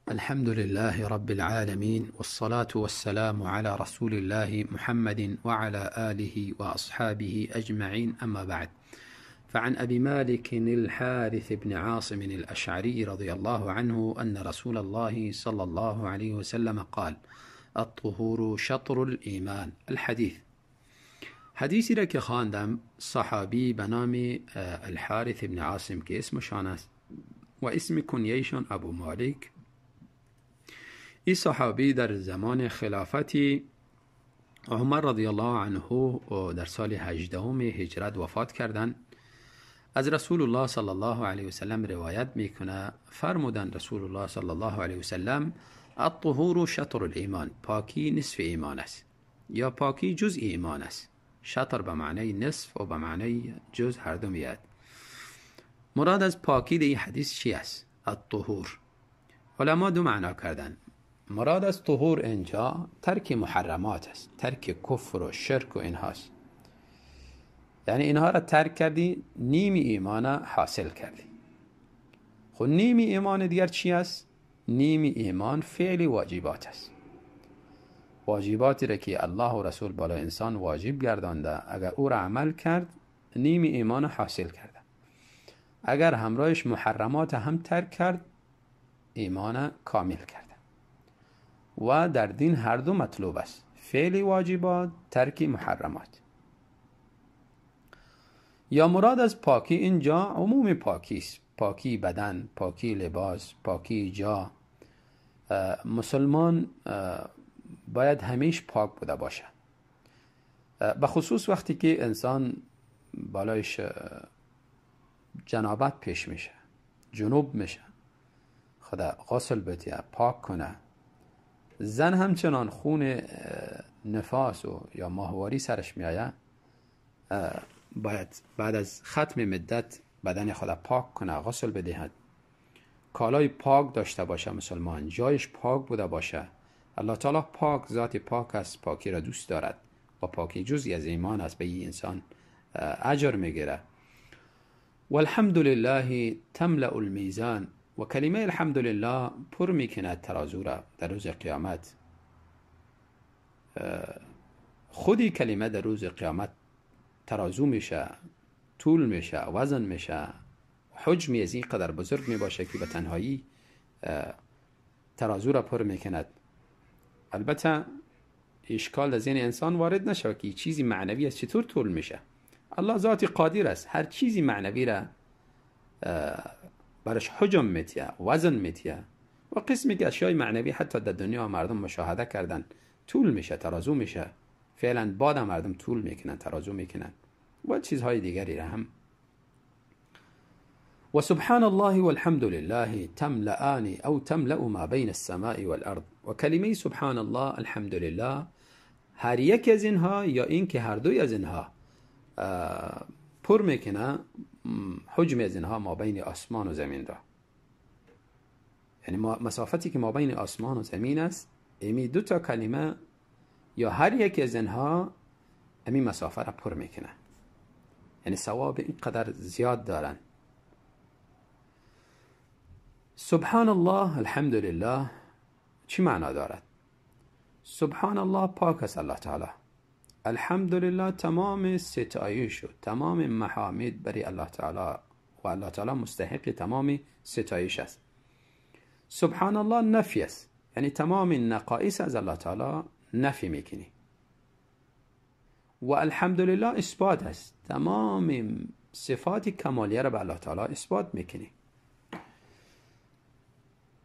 الحمد لله رب العالمين، والصلاة والسلام على رسول الله محمد وعلى آله وأصحابه أجمعين، أما بعد. فعن أبي مالك الحارث بن عاصم الأشعري رضي الله عنه أن رسول الله صلى الله عليه وسلم قال: الطهور شطر الإيمان. الحديث. حدیثی را که خواندم صحابی به نام الحارث بن عاصم که اسمشان است و اسم کنیه‌شان ابو مالک، این صحابی در زمان خلافتی عمر رضی الله عنه در سال 18 هجرت وفات کردند. از رسول الله صلی الله علیه وسلم روایت میکنه، فرمودن رسول الله صلی الله علیه وسلم: الطهور شطر الایمان. پاکی نصف ایمان است، یا پاکی جزء ایمان است. شطر به معنی نصف و به معنی جزء هر دو میاد. مراد از پاکی در این حدیث چی است؟ الطهور. علما دو معنا کردن. مراد از طهور اینجا ترک محرمات است، ترک کفر و شرک و اینهاست. یعنی اینها را ترک کردی، نیم ایمان حاصل کردی. خب نیم ایمان دیگر چی است؟ نیم ایمان فعل واجبات است. واجباتی را که الله و رسول بالا انسان واجب گردانده، اگر او را عمل کرد نیم ایمان حاصل کرده. اگر همراهش محرمات هم ترک کرد، ایمان کامل کرده. و در دین هر دو مطلوب است، فعل واجبات، ترک محرمات. یا مراد از پاکی اینجا عموم پاکی است، پاکی بدن، پاکی لباس، پاکی جا. مسلمان باید همیشه پاک بوده باشه، به خصوص وقتی که انسان بالایش جنابت پیش میشه، جنوب میشه، خدا غسل بده، پاک کنه. زن همچنان خون نفاس و یا ماهواری سرش میآید، باید بعد از ختم مدت بدن خود پاک کنه، غسل بدهد، کالای پاک داشته باشه، مسلمان جایش پاک بوده باشه. الله تعالی پاک، ذات پاک است، پاکی را دوست دارد و پاکی جزئی از ایمان است، به این انسان اجر میگیره. والحمد لله تملأ المیزان. و کلمه الحمدلله پر میکند ترازو را در روز قیامت. خودی کلمه در روز قیامت ترازو میشه، طول میشه، وزن میشه، حجمی از این قدر بزرگ میباشه که به تنهایی ترازو را پر میکند. البته اشکال در ذهن انسان وارد نشه که چیزی معنوی است چطور طول میشه. الله ذاتی قادر است هر چیزی معنوی را برش حجم میتیه، وزن میتیه. و قسمی که اشیای معنوی حتی در دنیا مردم مشاهده کردن طول میشه، ترازو میشه. فعلا بعد مردم طول میکنن، ترازو میکنن و چیزهای دیگری را هم. و سبحان الله والحمد لله تملأان او تملأ ما بین السماء والارض. و کلمه سبحان الله، الحمد لله، هر یک از اینها یا این که هر دوی از اینها پر میکنه حجم از اینها ما بین آسمان و زمین را. یعنی مسافتی که ما بین آسمان و زمین است، امی دو تا کلمه یا هر یک از اینها امی مسافه را پر میکنه. یعنی ثواب اینقدر زیاد دارن. سبحان الله الحمد لله چی معنا دارد؟ سبحان الله پاک است الله تعالی. الحمدلله تمام ستایش و تمام محامد برای الله تعالی و الله تعالی مستحق تمام ستایش است. سبحان الله نفی است، یعنی تمام نقایص از الله تعالی نفی میکنی. و الحمدلله اثبات است، تمام صفات کمالیه را به الله تعالی اثبات میکنی.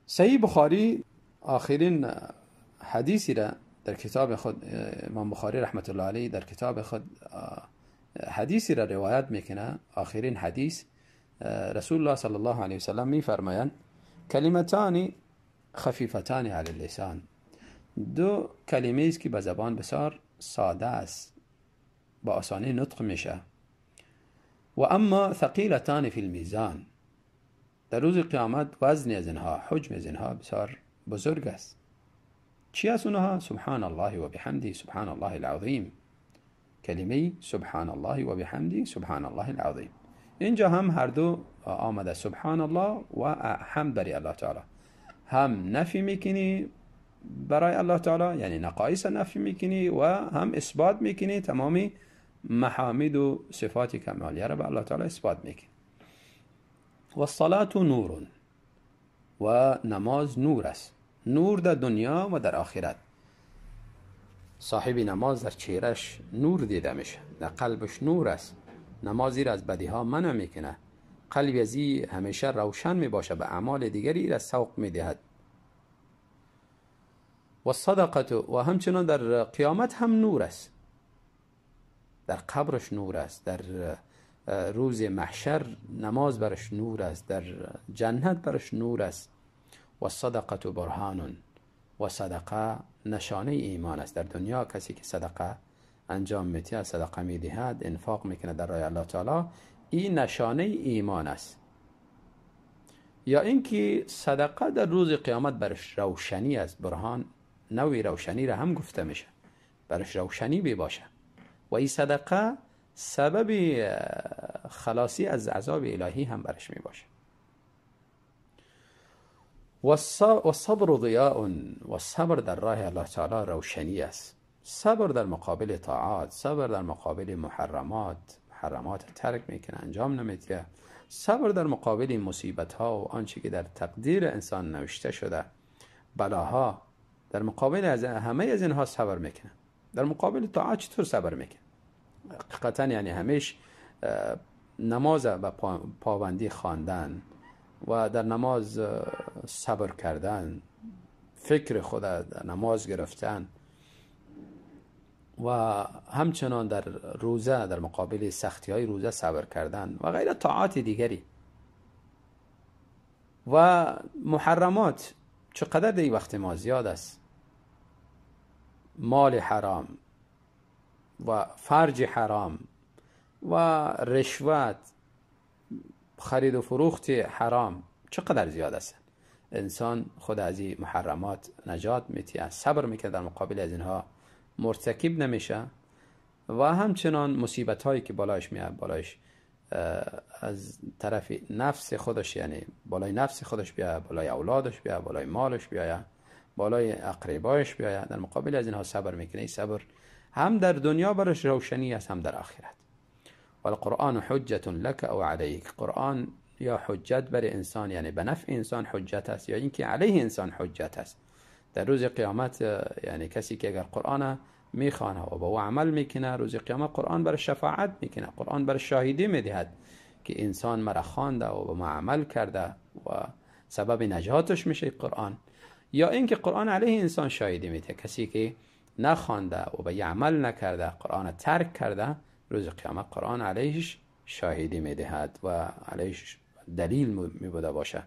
صحیح بخاری آخرین حدیثی را در کتاب خود، امام بخاری رحمت الله علیه در کتاب خود حدیثی را روایت میکنه. آخرین حدیث رسول الله صلی الله علیه وسلم میفرمایند: کلمتان خفیفتان علی اللسان. دو کلمه است که به زبان بسیار ساده است، با آسانی نطق میشه. و اما ثقیلتان فی المیزان. در روز قیامت وزن از اینها، حجم از اینها بسیار بزرگ است. چی است اونها؟ سبحان الله و بحمده سبحان الله العظیم. کلمه سبحان الله و بحمده سبحان الله العظیم. اینجا هم هر دو آمده، سبحان الله و حمد بری الله تعالی. هم نفی میکنی برای الله تعالی، یعنی نقایص نفی میکنی، و هم اثبات میکنی، تمامی محامد و صفات کمالیه را به الله تعالی اثبات میکنی. و الصلاة نور، و نماز نور است، نور در دنیا و در آخرت. صاحب نماز در چهرش نور دیده میشه، در قلبش نور است. نمازی را از بدی ها منع میکنه، قلبی ازی همیشه روشن میباشه، به اعمال دیگری را سوق میدهد. و صدقه، و همچنان در قیامت هم نور است، در قبرش نور است، در روز محشر نماز برش نور است، در جنت برش نور است. و صدقه برهان، و صدقه نشانه ایمان است. در دنیا کسی که صدقه انجام میده، صدقه میدهد، انفاق میکنه در راه الله تعالی، این نشانه ایمان است. یا اینکه صدقه در روز قیامت برش روشنی است، برهان نوعی روشنی را هم گفته میشه، برش روشنی بیباشه، و این صدقه سبب خلاصی از عذاب الهی هم برش میباشه. و صبر ضیاء، و صبر در راه الله تعالی روشنی است. صبر در مقابل طاعات، صبر در مقابل محرمات ترک میکنه، انجام نمیده. صبر در مقابل مصیبت ها و آنچه که در تقدیر انسان نوشته شده، بلاها، در مقابل از همه از اینها صبر میکنه. در مقابل طاعات چطور صبر میکنه؟ حقیقتا یعنی همیشه نماز و پابندی خواندن و در نماز صبر کردن، فکر خود در نماز گرفتن، و همچنان در روزه در مقابل سختی های روزه صبر کردن و غیره طاعات دیگری. و محرمات چقدر در این وقت ما زیاد است، مال حرام و فرج حرام و رشوت، خرید و فروخت حرام چقدر زیاد است. انسان خود از این محرمات نجات میتیه، صبر میکنه، در مقابل از اینها مرتکب نمیشه. و همچنان مصیبت هایی که بالایش میاد، بالایش از طرف نفس خودش، یعنی بالای نفس خودش بیاید، بالای اولادش بیاید، بالای مالش بیاید، بالای اقربایش بیاید، در مقابل از اینها صبر میکنه. این صبر هم در دنیا برش روشنی است، هم در آخرت. والقرآن حجت لك او علیک، قرآن یا حجت بر انسان، یعنی به نفع انسان حجت است، یا اینکه علیه انسان حجت است. در روز قیامت یعنی کسی که اگر قرآن میخوانه و با او عمل میکنه، روز قیامت قرآن بر شفاعت میکنه، قرآن بر شاهدی میدهد که انسان مرا خوانده و با ما عمل کرده و سبب نجاتش میشه قرآن. یا اینکه قرآن علیه انسان شاهدی میده، کسی که نخوانده و به عمل نکرده، قرآن ترک کرده، روز قیامت قرآن علیهش شاهدی میدهد و علیهش دلیل میبوده باشه.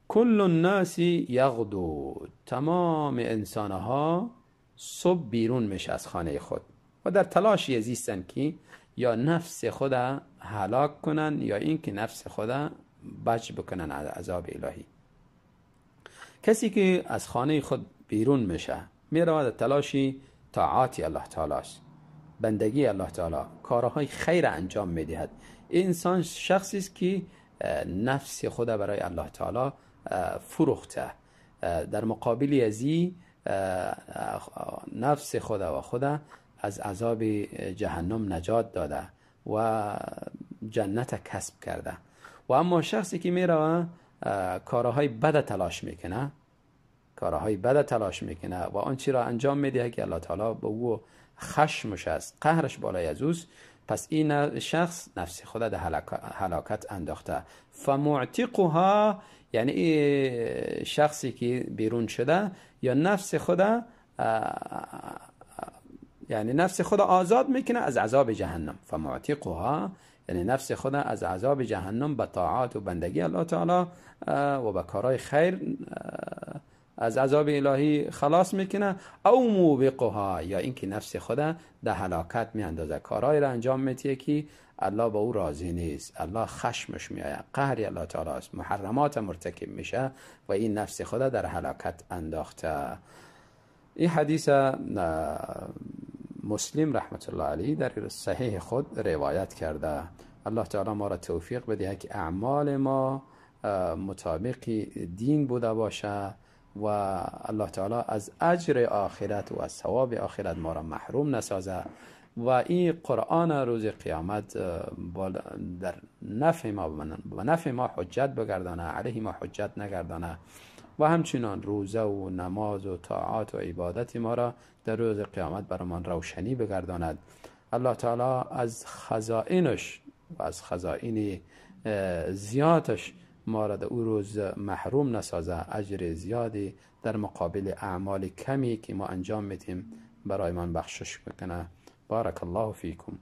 کل الناس یغدو، تمام انسانها صبح بیرون میشه از خانه خود و در تلاشی زیستن که یا نفس خود هلاک کنن یا اینکه نفس خود بچ بکنن از عذاب الهی. کسی که از خانه خود بیرون میشه، میره در تلاشی طاعات الله تعالی است، بندگی الله تعالی، کارهای خیر انجام میدهد. انسان شخصی است که نفس خود برای الله تعالی فروخته، در مقابل ازی نفس خود و خود از عذاب جهنم نجات داده و جنت کسب کرده. و اما شخصی که میره کارهای بد تلاش میکنه، کارهای بد تلاش میکنه و آن چی را انجام میده که الله تعالی به او خشمش است، قهرش بالای از اوست، پس این شخص نفس خود در هلاکت انداخته. فمعتقها، یعنی شخصی که بیرون شده یا نفس خود، یعنی نفس خود آزاد میکنه از عذاب جهنم. فمعتقها یعنی نفس خود از عذاب جهنم به طاعات و بندگی الله تعالی و به کارهای خیر از عذاب الهی خلاص میکنه. او موبقها، یا اینکه نفس خود در هلاکت میاندازه، کارهای را انجام میده که الله به او راضی نیست، الله خشمش میآید، قهر الله تعالی است، محرمات مرتکب میشه و این نفس خود در هلاکت انداخته. این حدیث مسلم رحمت الله علیه در صحیح خود روایت کرده. الله تعالی ما را توفیق بده که اعمال ما مطابق دین بوده باشه و الله تعالی از اجر آخرت و از ثواب آخرت ما را محروم نسازه و این قرآن روز قیامت در نفع ما حجت بگردانه، علیه ما حجت نگردانه و همچنان روزه و نماز و طاعات و عبادت ما را در روز قیامت برمان روشنی بگرداند. الله تعالی از خزائنش و از خزائن زیادش ما را در او روز محروم نسازه، اجر زیادی در مقابل اعمال کمی که ما انجام میدیم برای من بخشش بکنه. بارک الله فیکم.